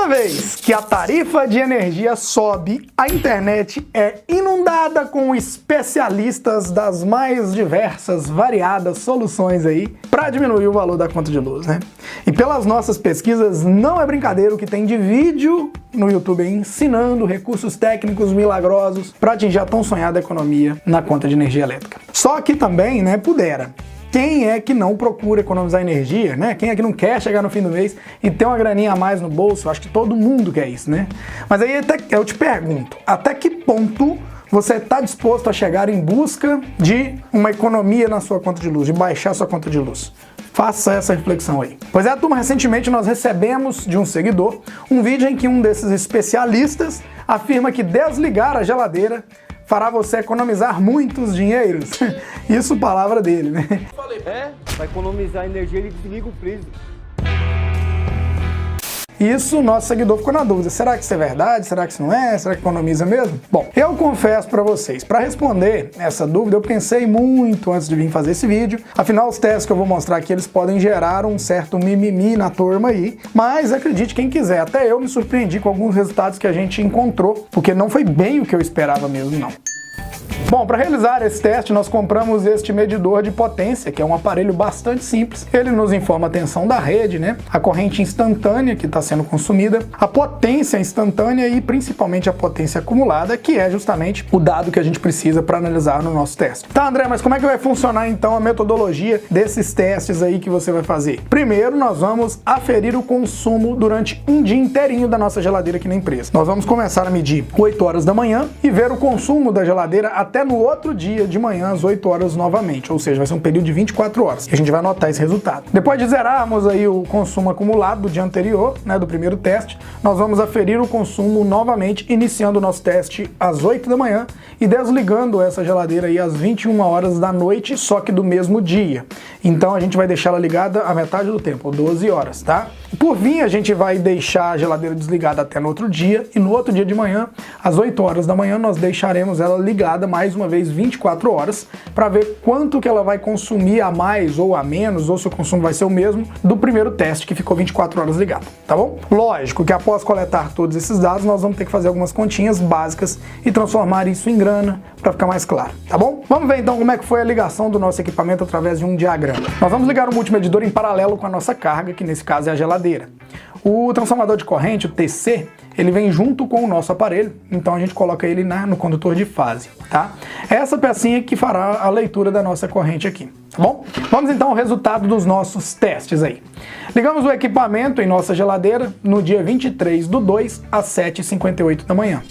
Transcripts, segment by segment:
Toda vez que a tarifa de energia sobe, a internet é inundada com especialistas das mais diversas, variadas soluções aí para diminuir o valor da conta de luz, né? E pelas nossas pesquisas, não é brincadeira o que tem de vídeo no YouTube aí ensinando recursos técnicos milagrosos para atingir a tão sonhada economia na conta de energia elétrica. Só que também, né, pudera. Quem é que não procura economizar energia, né? Quem é que não quer chegar no fim do mês e ter uma graninha a mais no bolso? Eu acho que todo mundo quer isso, né? Mas aí eu te pergunto, até que ponto você está disposto a chegar em busca de uma economia na sua conta de luz, de baixar sua conta de luz? Faça essa reflexão aí. Pois é, turma, recentemente nós recebemos de um seguidor um vídeo em que um desses especialistas afirma que desligar a geladeira fará você economizar muitos dinheiros. Isso, palavra dele, né? Vai economizar energia, ele desliga o freezer. Isso, nosso seguidor ficou na dúvida. Será que isso é verdade? Será que isso não é? Será que economiza mesmo? Bom, eu confesso pra vocês, pra responder essa dúvida, eu pensei muito antes de vir fazer esse vídeo. Afinal, os testes que eu vou mostrar aqui, eles podem gerar um certo mimimi na turma aí. Mas acredite quem quiser, até eu me surpreendi com alguns resultados que a gente encontrou, porque não foi bem o que eu esperava mesmo, não. Bom, para realizar esse teste, nós compramos este medidor de potência, que é um aparelho bastante simples. Ele nos informa a tensão da rede, né? A corrente instantânea que está sendo consumida, a potência instantânea e principalmente a potência acumulada, que é justamente o dado que a gente precisa para analisar no nosso teste. Tá, André, mas como é que vai funcionar então a metodologia desses testes aí que você vai fazer? Primeiro, nós vamos aferir o consumo durante um dia inteirinho da nossa geladeira aqui na empresa. Nós vamos começar a medir 8 horas da manhã e ver o consumo da geladeira até no outro dia de manhã às 8 horas novamente, ou seja, vai ser um período de 24 horas. E a gente vai anotar esse resultado. Depois de zerarmos aí o consumo acumulado do dia anterior, né, do primeiro teste, nós vamos aferir o consumo novamente, iniciando o nosso teste às 8 da manhã e desligando essa geladeira aí às 21 horas da noite, só que do mesmo dia. Então a gente vai deixar ela ligada a metade do tempo, 12 horas, tá? Por fim, a gente vai deixar a geladeira desligada até no outro dia e no outro dia de manhã, às 8 horas da manhã, nós deixaremos ela ligada mais uma vez 24 horas para ver quanto que ela vai consumir a mais ou a menos, ou se o consumo vai ser o mesmo do primeiro teste que ficou 24 horas ligado, tá bom? Lógico que após coletar todos esses dados, nós vamos ter que fazer algumas continhas básicas e transformar isso em grana para ficar mais claro, tá bom? Vamos ver então como é que foi a ligação do nosso equipamento através de um diagrama. Nós vamos ligar o multimedidor em paralelo com a nossa carga, que nesse caso é a geladeira. O transformador de corrente, o TC, ele vem junto com o nosso aparelho, então a gente coloca ele no condutor de fase, tá? É essa pecinha que fará a leitura da nossa corrente aqui, tá bom? Vamos então ao resultado dos nossos testes aí. Ligamos o equipamento em nossa geladeira no dia 23/2 às 7h58 da manhã.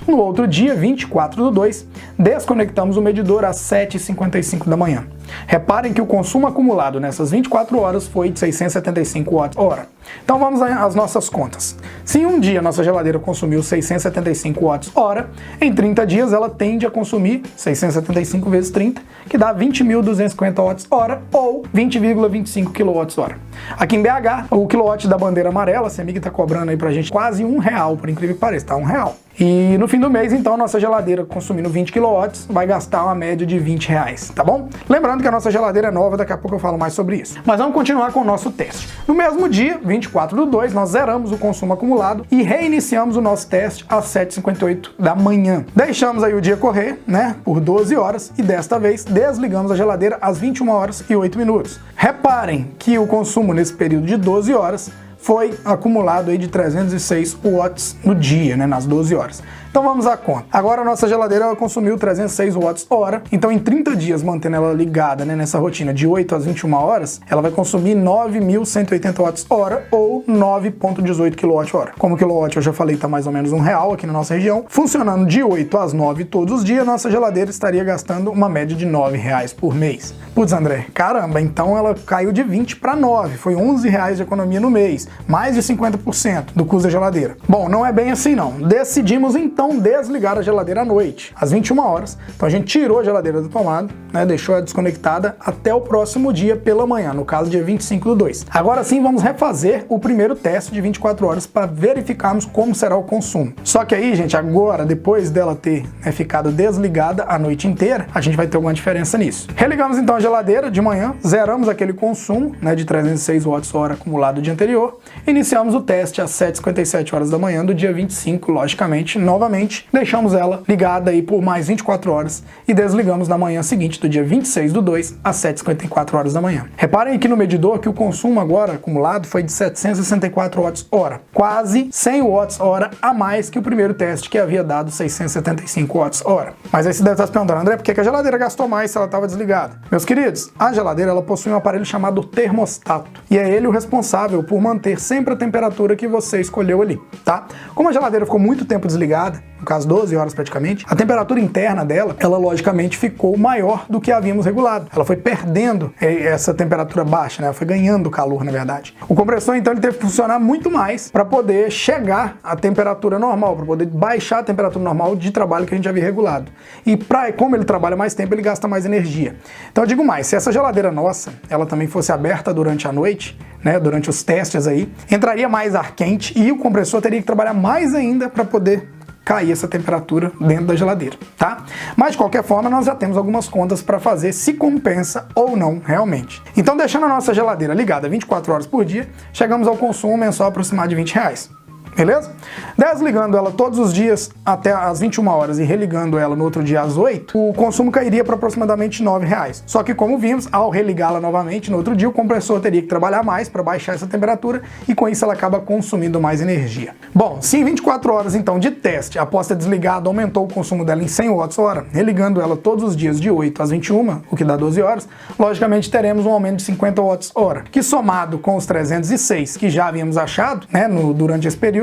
No outro dia, 24/2, desconectamos o medidor às 7h55 da manhã. Reparem que o consumo acumulado nessas 24 horas foi de 675 watts-hora. Então vamos às nossas contas. Se em um dia nossa geladeira consumiu 675 watts-hora, em 30 dias ela tende a consumir 675 vezes 30, que dá 20.250 watts-hora ou 20,25 kWh. Aqui em BH, o quilowatt da bandeira amarela, a CEMIG está cobrando aí pra gente quase R$1, por incrível que pareça, tá R$1. E no fim do mês, então, a nossa geladeira consumindo 20 kW vai gastar uma média de R$20, tá bom? Lembrando que a nossa geladeira é nova, daqui a pouco eu falo mais sobre isso. Mas vamos continuar com o nosso teste. No mesmo dia, 24/2, nós zeramos o consumo acumulado e reiniciamos o nosso teste às 7h58 da manhã. Deixamos aí o dia correr, né, por 12 horas e desta vez desligamos a geladeira às 21 horas e 8 minutos. Reparem que o consumo nesse período de 12 horas foi acumulado aí de 306 watts no dia, né, nas 12 horas. Então vamos à conta. Agora a nossa geladeira ela consumiu 306 watts-hora, então em 30 dias mantendo ela ligada, né, nessa rotina de 8 às 21 horas, ela vai consumir 9.180 watts-hora ou 9,18 kWh. Como o quilowatt eu já falei tá mais ou menos R$1 aqui na nossa região, funcionando de 8 às 9 todos os dias, nossa geladeira estaria gastando uma média de R$9 por mês. Putz, André, caramba, então ela caiu de 20 para 9, foi R$11 de economia no mês, mais de 50% do custo da geladeira. Bom, não é bem assim não. Decidimos então desligar a geladeira à noite, às 21 horas. Então a gente tirou a geladeira da tomada, né, deixou ela desconectada até o próximo dia pela manhã, no caso dia 25/2. Agora sim vamos refazer o primeiro teste de 24 horas para verificarmos como será o consumo. Só que aí, gente, agora, depois dela ter ficado desligada a noite inteira, a gente vai ter alguma diferença nisso. Religamos então a geladeira de manhã, zeramos aquele consumo, né, de 306 watts-hora acumulado do dia anterior Iniciamos o teste às 7h57 horas da manhã do dia 25, logicamente, novamente, deixamos ela ligada aí por mais 24 horas e desligamos na manhã seguinte do dia 26/2 às 7h54 horas da manhã. Reparem aqui no medidor que o consumo agora acumulado foi de 764 watts-hora, quase 100 watts-hora a mais que o primeiro teste, que havia dado 675 watts-hora. Mas aí você deve estar se perguntando, André, por que a geladeira gastou mais se ela estava desligada? Meus queridos, a geladeira ela possui um aparelho chamado termostato, e é ele o responsável por manter sempre a temperatura que você escolheu ali, tá? Como a geladeira ficou muito tempo desligada, no caso 12 horas praticamente, a temperatura interna dela, ela logicamente ficou maior do que havíamos regulado. Ela foi perdendo essa temperatura baixa, né? Ela foi ganhando calor, na verdade. O compressor, então, ele teve que funcionar muito mais para poder chegar à temperatura normal, para poder baixar a temperatura normal de trabalho que a gente havia regulado. E como ele trabalha mais tempo, ele gasta mais energia. Então eu digo mais, se essa geladeira nossa, ela também fosse aberta durante a noite, né, durante os testes aí, entraria mais ar quente e o compressor teria que trabalhar mais ainda para poder cair essa temperatura dentro da geladeira, tá? Mas de qualquer forma, nós já temos algumas contas para fazer se compensa ou não realmente. Então, deixando a nossa geladeira ligada 24 horas por dia, chegamos ao consumo mensal aproximado de R$20. Beleza? Desligando ela todos os dias até as 21 horas e religando ela no outro dia às 8, o consumo cairia para aproximadamente R$9. Só que, como vimos, ao religá-la novamente no outro dia, o compressor teria que trabalhar mais para baixar essa temperatura e com isso ela acaba consumindo mais energia. Bom, se em 24 horas então de teste, após ter desligado, aumentou o consumo dela em 100 watts-hora, religando ela todos os dias de 8 às 21, o que dá 12 horas, logicamente teremos um aumento de 50 watts-hora, que somado com os 306 que já havíamos achado, né, durante esse período,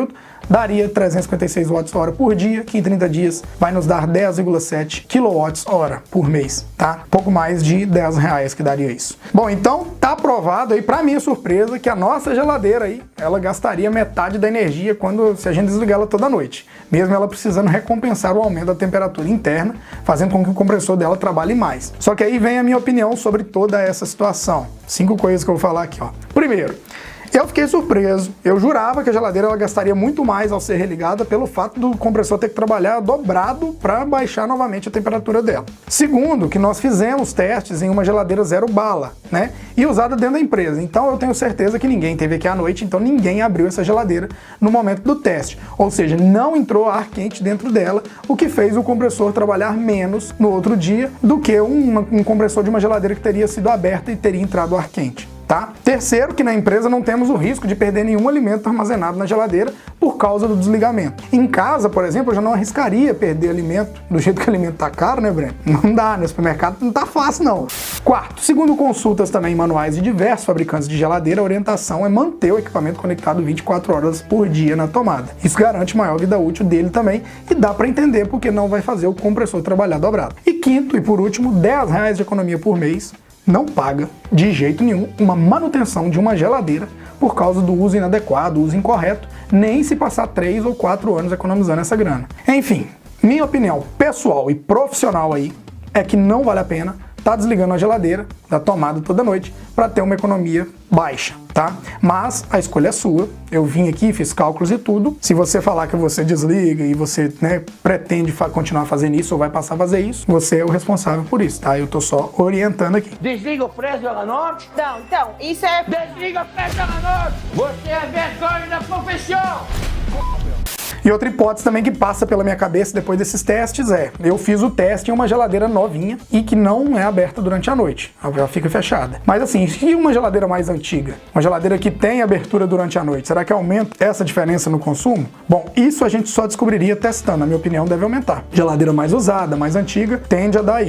daria 356 watts-hora por dia, que em 30 dias vai nos dar 10,7 kWh por mês, tá? Pouco mais de R$10 que daria isso. Bom, então tá provado aí, pra minha surpresa, que a nossa geladeira aí, ela gastaria metade da energia se a gente desligar ela toda noite, mesmo ela precisando recompensar o aumento da temperatura interna, fazendo com que o compressor dela trabalhe mais. Só que aí vem a minha opinião sobre toda essa situação. 5 coisas que eu vou falar aqui, ó. Primeiro, eu fiquei surpreso, eu jurava que a geladeira ela gastaria muito mais ao ser religada pelo fato do compressor ter que trabalhar dobrado para baixar novamente a temperatura dela. Segundo, que nós fizemos testes em uma geladeira zero bala, né, e usada dentro da empresa, então eu tenho certeza que ninguém teve aqui à noite, então ninguém abriu essa geladeira no momento do teste, ou seja, não entrou ar quente dentro dela, o que fez o compressor trabalhar menos no outro dia do que um compressor de uma geladeira que teria sido aberta e teria entrado ar quente. Tá? Terceiro, que na empresa não temos o risco de perder nenhum alimento armazenado na geladeira por causa do desligamento. Em casa, por exemplo, eu já não arriscaria perder alimento, do jeito que o alimento tá caro, né, Breno? Não dá, no supermercado não tá fácil, não. Quarto, segundo consultas também manuais de diversos fabricantes de geladeira, a orientação é manter o equipamento conectado 24 horas por dia na tomada. Isso garante maior vida útil dele também e dá para entender porque não vai fazer o compressor trabalhar dobrado. E quinto e por último, R$10 de economia por mês, não paga, de jeito nenhum, uma manutenção de uma geladeira por causa do uso inadequado, uso incorreto, nem se passar 3 ou 4 anos economizando essa grana. Enfim, minha opinião pessoal e profissional aí é que não vale a pena tá desligando a geladeira da tomada toda noite para ter uma economia baixa, tá? Mas a escolha é sua. Eu vim aqui, fiz cálculos e tudo. Se você falar que você desliga e você, né, pretende continuar fazendo isso ou vai passar a fazer isso, você é o responsável por isso, tá? Eu tô só orientando aqui. Desliga o preço da norte? Não, então, isso é... Desliga o preço da norte! Você é vergonha da profissão! E outra hipótese também que passa pela minha cabeça depois desses testes eu fiz o teste em uma geladeira novinha e que não é aberta durante a noite, ela fica fechada. Mas assim, e uma geladeira mais antiga? Uma geladeira que tem abertura durante a noite, será que aumenta essa diferença no consumo? Bom, isso a gente só descobriria testando, na minha opinião deve aumentar. Geladeira mais usada, mais antiga, tende a dar isso.